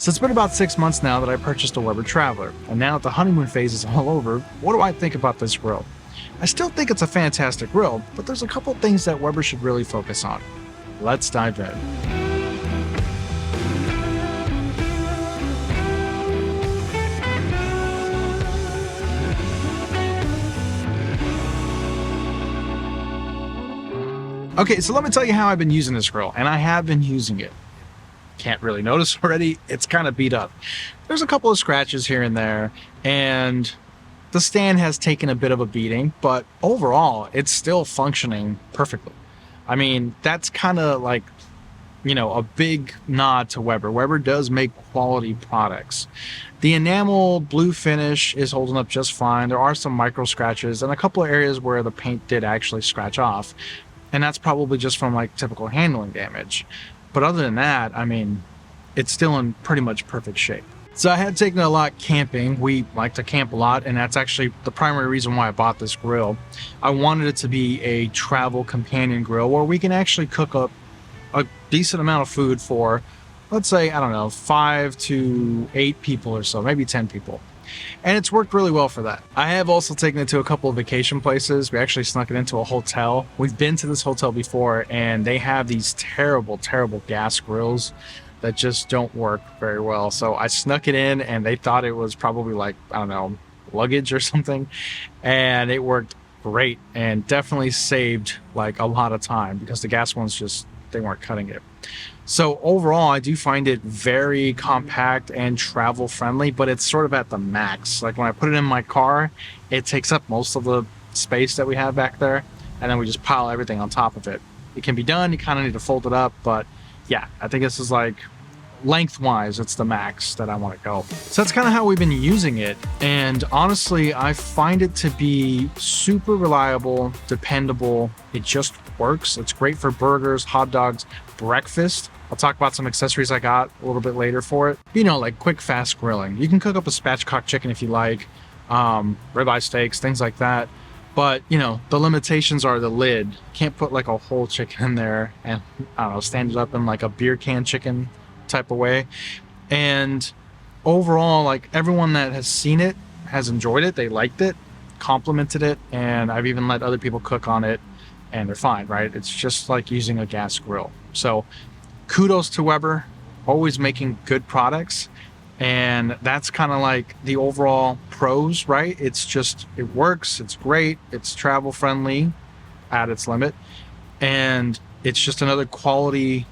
So it's been about 6 months now that I purchased a Weber Traveler, and now that the honeymoon phase is all over, what do I think about this grill? I still think it's a fantastic grill, but there's a couple things that Weber should really focus on. Let's dive in. Okay, so let me tell you how I've been using this grill, and I have been using it. Can't really notice already, it's kind of beat up. There's a couple of scratches here and there, and the stand has taken a bit of a beating, but overall it's still functioning perfectly. I mean, that's kind of like, a big nod to Weber. Weber does make quality products. The enamel blue finish is holding up just fine. There are some micro scratches and a couple of areas where the paint did actually scratch off, and that's probably just from like typical handling damage. But other than that, I mean, it's still in pretty much perfect shape. So I had taken it a lot camping. We like to camp a lot, and that's actually the primary reason why I bought this grill. I wanted it to be a travel companion grill where we can actually cook up a decent amount of food for, let's say, I don't know, 5 to 8 people or so, maybe 10 people. And it's worked really well for that. I have also taken it to a couple of vacation places. We actually snuck it into a hotel. We've been to this hotel before, and they have these terrible, terrible gas grills that just don't work very well. So I snuck it in, and they thought it was probably like, I don't know, luggage or something. And it worked great and definitely saved like a lot of time because the gas ones just, they weren't cutting it. So overall, I do find it very compact and travel friendly, but it's sort of at the max. Like when I put it in my car, it takes up most of the space that we have back there, and then we just pile everything on top of it. It can be done, you kind of need to fold it up, but yeah, I think this is like lengthwise, it's the max that I want to go. So that's kind of how we've been using it, and honestly, I find it to be super reliable, dependable. It just works. It's great for burgers, hot dogs, breakfast. I'll talk about some accessories I got a little bit later for it. Like quick, fast grilling. You can cook up a spatchcock chicken if you like, ribeye steaks, things like that. But, the limitations are the lid. Can't put like a whole chicken in there and, I don't know, stand it up in like a beer can chicken type of way. And overall, like everyone that has seen it has enjoyed it. They liked it, complimented it, and I've even let other people cook on it, and they're fine, right? It's just like using a gas grill. So kudos to Weber, always making good products. And that's kind of like the overall pros, right? It's just, it works, it's great, it's travel friendly at its limit, and it's just another quality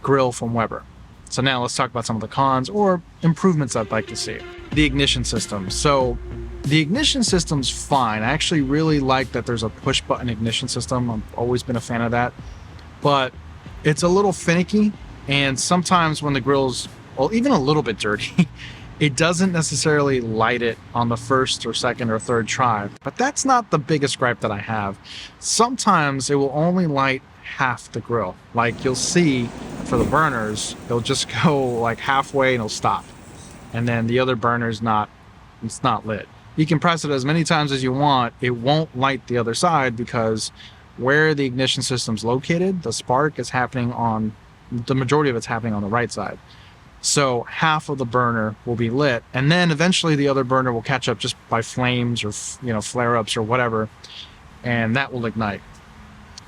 grill from Weber. So now let's talk about some of the cons or improvements I'd like to see. The ignition system. So the ignition system's fine. I actually really like that there's a push button ignition system. I've always been a fan of that. But it's a little finicky, and sometimes when the grill's, well, even a little bit dirty, it doesn't necessarily light it on the first or second or third try. But that's not the biggest gripe that I have. Sometimes it will only light half the grill. Like you'll see for the burners, they'll just go like halfway and it'll stop. And then the other burner's it's not lit. You can press it as many times as you want. It won't light the other side because where the ignition system's located, the spark is happening on, the majority of it's happening on the right side. So half of the burner will be lit, and then eventually the other burner will catch up just by flames or flare-ups or whatever, and that will ignite.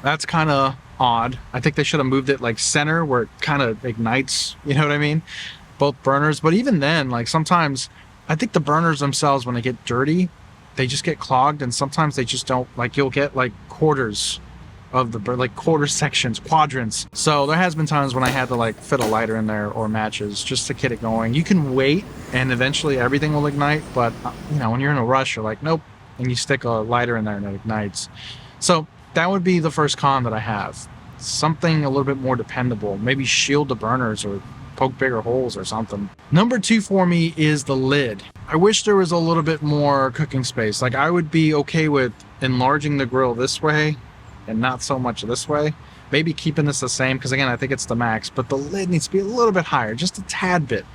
That's kind of odd. I think they should have moved it like center where it kind of ignites, you know what I mean? Both burners. But even then, like sometimes I think the burners themselves, when they get dirty, they just get clogged, and sometimes they just don't, like you'll get like quarters of the like quarter sections, quadrants. So there has been times when I had to like fit a lighter in there or matches just to get it going. You can wait and eventually everything will ignite, but when you're in a rush, you're like, nope, and you stick a lighter in there and it ignites. So that would be the first con that I have. Something a little bit more dependable. Maybe shield the burners or poke bigger holes or something. Number 2 for me is the lid. I wish there was a little bit more cooking space. Like I would be okay with enlarging the grill this way and not so much this way. Maybe keeping this the same, because again, I think it's the max, but the lid needs to be a little bit higher, just a tad bit.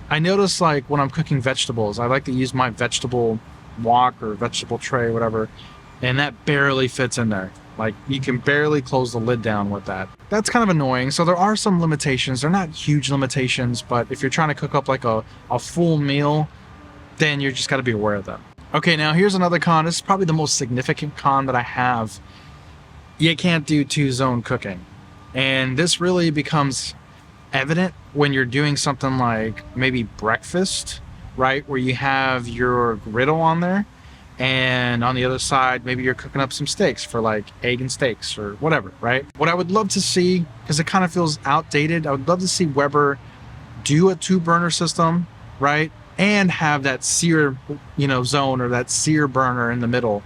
I notice like when I'm cooking vegetables, I like to use my vegetable wok or vegetable tray, whatever, and that barely fits in there. Like you can barely close the lid down with that. that's kind of annoying. So there are some limitations. They're not huge limitations, but if you're trying to cook up like a full meal, then you just got to be aware of them. Okay, now here's another con. This is probably the most significant con that I have. You can't do 2-zone cooking. And this really becomes evident when you're doing something like maybe breakfast, right? Where you have your griddle on there, and on the other side, maybe you're cooking up some steaks for like egg and steaks or whatever, right? What I would love to see, because it kind of feels outdated, I would love to see Weber do a 2-burner system, right? And have that sear, zone, or that sear burner in the middle.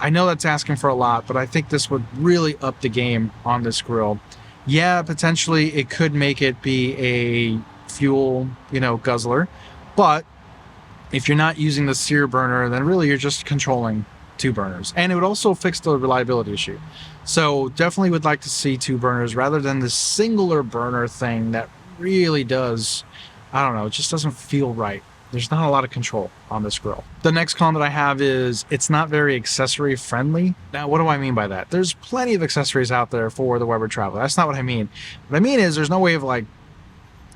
I know that's asking for a lot, but I think this would really up the game on this grill. Yeah, potentially it could make it be a fuel, guzzler, but if you're not using the sear burner, then really you're just controlling 2 burners. And it would also fix the reliability issue. So definitely would like to see 2 burners rather than the singular burner thing that really does, I don't know, it just doesn't feel right. There's not a lot of control on this grill. The next con that I have is it's not very accessory friendly. Now, what do I mean by that? There's plenty of accessories out there for the Weber Traveler. That's not what I mean. What I mean is there's no way of like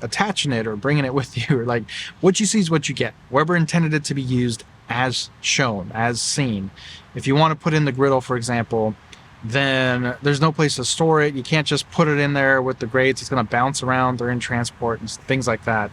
attaching it or bringing it with you. Or like what you see is what you get. Weber intended it to be used as shown, as seen. If you want to put in the griddle, for example, then there's no place to store it. You can't just put it in there with the grates. It's going to bounce around during transport and things like that.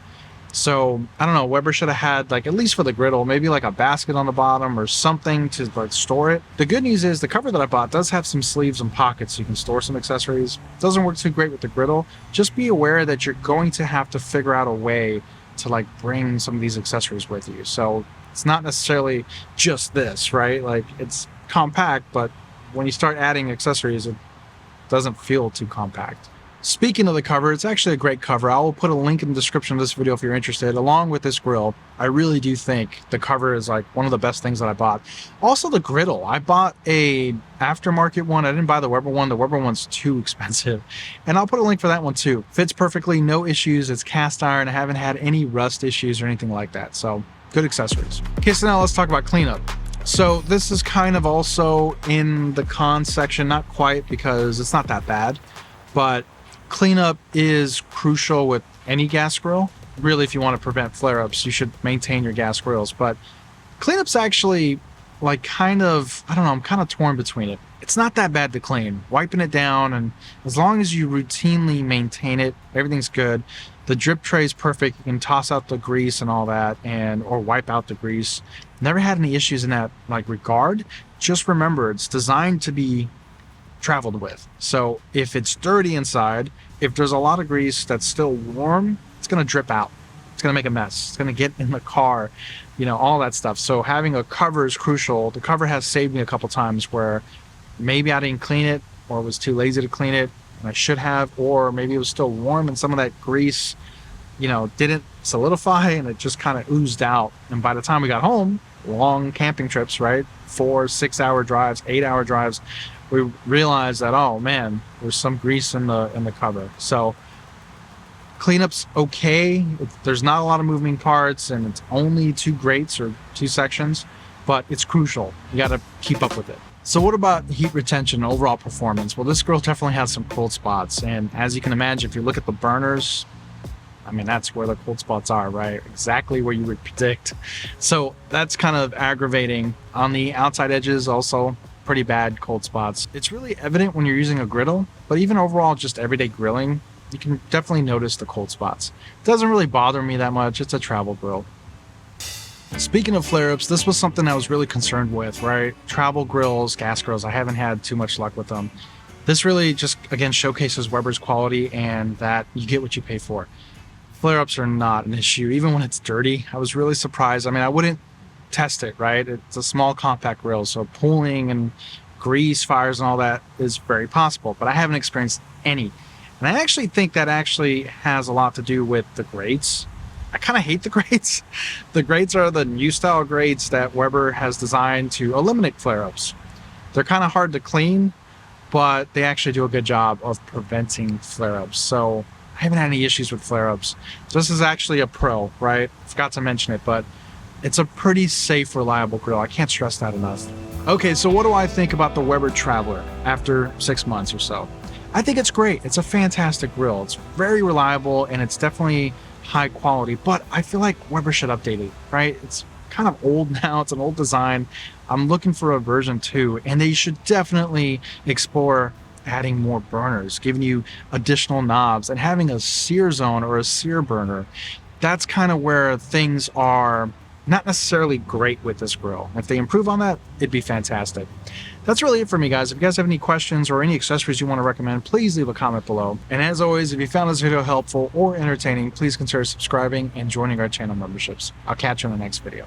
So I don't know, Weber should have had, like, at least for the griddle, maybe like a basket on the bottom or something to like store it. The good news is the cover that I bought does have some sleeves and pockets so you can store some accessories. It doesn't work too great with the griddle. Just be aware that you're going to have to figure out a way to like bring some of these accessories with you. So it's not necessarily just this, right? Like, it's compact, but when you start adding accessories, it doesn't feel too compact. Speaking of the cover, it's actually a great cover. I will put a link in the description of this video if you're interested. Along with this grill, I really do think the cover is like one of the best things that I bought. Also the griddle. I bought a aftermarket one. I didn't buy the Weber one. The Weber one's too expensive. And I'll put a link for that one too. Fits perfectly, no issues. It's cast iron. I haven't had any rust issues or anything like that. So good accessories. Okay, so now let's talk about cleanup. So this is kind of also in the con section, not quite because it's not that bad, but cleanup is crucial with any gas grill. Really, if you want to prevent flare-ups, you should maintain your gas grills. But cleanup's actually like kind of, I don't know, I'm kind of torn between it. It's not that bad to clean. Wiping it down, and as long as you routinely maintain it, everything's good. The drip tray is perfect. You can toss out the grease and all that, or wipe out the grease. Never had any issues in that like regard. Just remember, it's designed to be traveled with. So if it's dirty inside, if there's a lot of grease that's still warm, it's going to drip out. It's going to make a mess. It's going to get in the car, all that stuff. So having a cover is crucial. The cover has saved me a couple times where maybe I didn't clean it or was too lazy to clean it and I should have, or maybe it was still warm and some of that grease, didn't solidify and it just kind of oozed out. And by the time we got home, long camping trips, right? 4-6 hour drives, 8-hour drives, we realized that, oh man, there's some grease in the cover. So cleanup's okay. There's not a lot of moving parts and it's only 2 grates or 2 sections, but it's crucial. You got to keep up with it. So what about heat retention and overall performance? Well, this grill definitely has some cold spots. And as you can imagine, if you look at the burners, I mean, that's where the cold spots are, right? Exactly where you would predict. So that's kind of aggravating. On the outside edges also, pretty bad cold spots. It's really evident when you're using a griddle, but even overall just everyday grilling, you can definitely notice the cold spots. It doesn't really bother me that much. It's a travel grill. Speaking of flare-ups, this was something I was really concerned with, right? Travel grills, gas grills, I haven't had too much luck with them. This really just, again, showcases Weber's quality and that you get what you pay for. Flare-ups are not an issue, even when it's dirty. I was really surprised. I mean, I wouldn't test it, right? It's a small compact grill, so pooling and grease fires and all that is very possible, but I haven't experienced any. And I actually think that actually has a lot to do with the grates. I kind of hate the grates. The grates are the new style grates that Weber has designed to eliminate flare-ups. They're kind of hard to clean, but they actually do a good job of preventing flare-ups. So I haven't had any issues with flare-ups. This is actually a pro, right? Forgot to mention it, but it's a pretty safe, reliable grill. I can't stress that enough. Okay, so what do I think about the Weber Traveler after 6 months or so? I think it's great. It's a fantastic grill. It's very reliable and it's definitely high quality, but I feel like Weber should update it, right? It's kind of old now. It's an old design. I'm looking for a version 2, and they should definitely explore adding more burners, giving you additional knobs, and having a sear zone or a sear burner. That's kind of where things are not necessarily great with this grill. If they improve on that, it'd be fantastic. That's really it for me, guys. If you guys have any questions or any accessories you want to recommend, please leave a comment below. And as always, if you found this video helpful or entertaining, please consider subscribing and joining our channel memberships. I'll catch you in the next video.